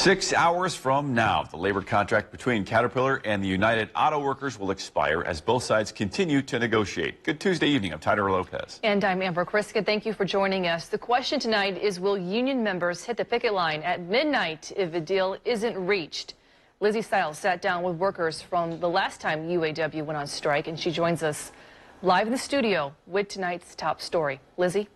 6 hours from now, the labor contract between Caterpillar and the United Auto Workers will expire as both sides continue to negotiate. Good Tuesday evening. I'm Tyler Lopez. And I'm Amber Kriska. Thank you for joining us. The question tonight is, will union members hit the picket line at midnight if a deal isn't reached? Lizzie Stiles sat down with workers from the last time UAW went on strike, and she joins us live in the studio with tonight's top story. Lizzie?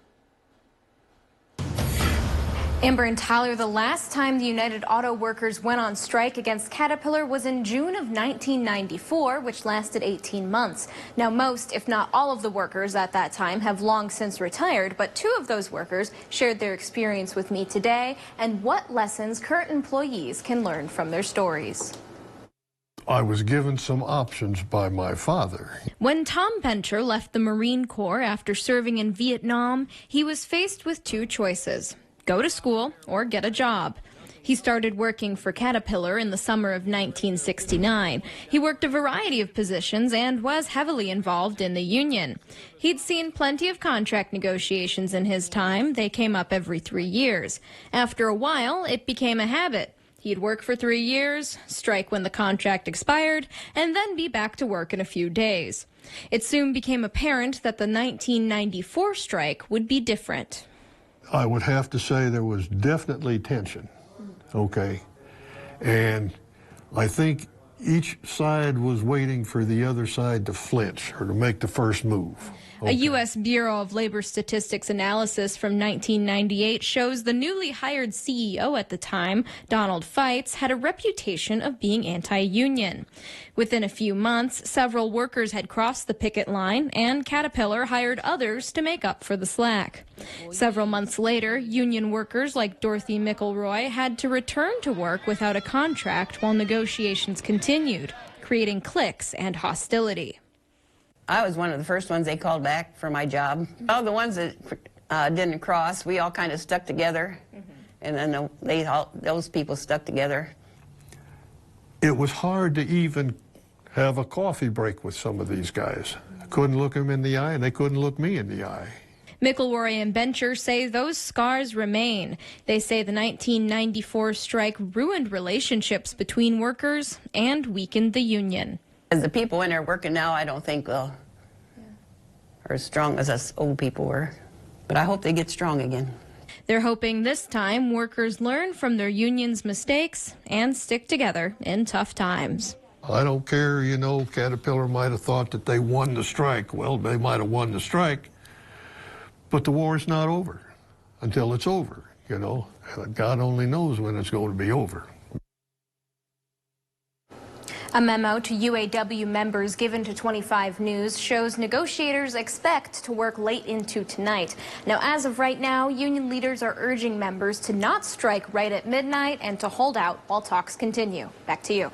Amber and Tyler, the last time the United Auto Workers went on strike against Caterpillar was in June of 1994, which lasted 18 months. Now, most, if not all of the workers at that time have long since retired, but two of those workers shared their experience with me today and what lessons current employees can learn from their stories. I was given some options by my father. When Tom Bencher left the Marine Corps after serving in Vietnam, he was faced with two choices: go to school or get a job. He started working for Caterpillar in the summer of 1969. He worked a variety of positions and was heavily involved in the union. He'd seen plenty of contract negotiations in his time. They came up every 3 years. After a while, it became a habit. He'd work for 3 years, strike when the contract expired, and then be back to work in a few days. It soon became apparent that the 1994 strike would be different. I would have to say there was definitely tension, okay? And I think each side was waiting for the other side to flinch or to make the first move. Okay. A U.S. Bureau of Labor Statistics analysis from 1998 shows the newly hired CEO at the time, Donald Feitz, had a reputation of being anti-union. Within a few months, several workers had crossed the picket line, and Caterpillar hired others to make up for the slack. Several months later, union workers like Dorothy McElroy had to return to work without a contract while negotiations continued, creating cliques and hostility. I was one of the first ones they called back for my job. All the ones that didn't cross, we all kind of stuck together, and then those people stuck together. It was hard to even have a coffee break with some of these guys. I couldn't look them in the eye, and they couldn't look me in the eye. McElroy and Bencher say those scars remain. They say the 1994 strike ruined relationships between workers and weakened the union. As the people in there working now, I don't think are as strong as us old people were. But I hope they get strong again. They're hoping this time workers learn from their union's mistakes and stick together in tough times. I don't care, you know, Caterpillar might have thought that they won the strike. Well, they might have won the strike, but the war is not over until it's over, you know. God only knows when it's going to be over. A memo to UAW members given to 25 News shows negotiators expect to work late into tonight. Now, as of right now, union leaders are urging members to not strike right at midnight and to hold out while talks continue. Back to you.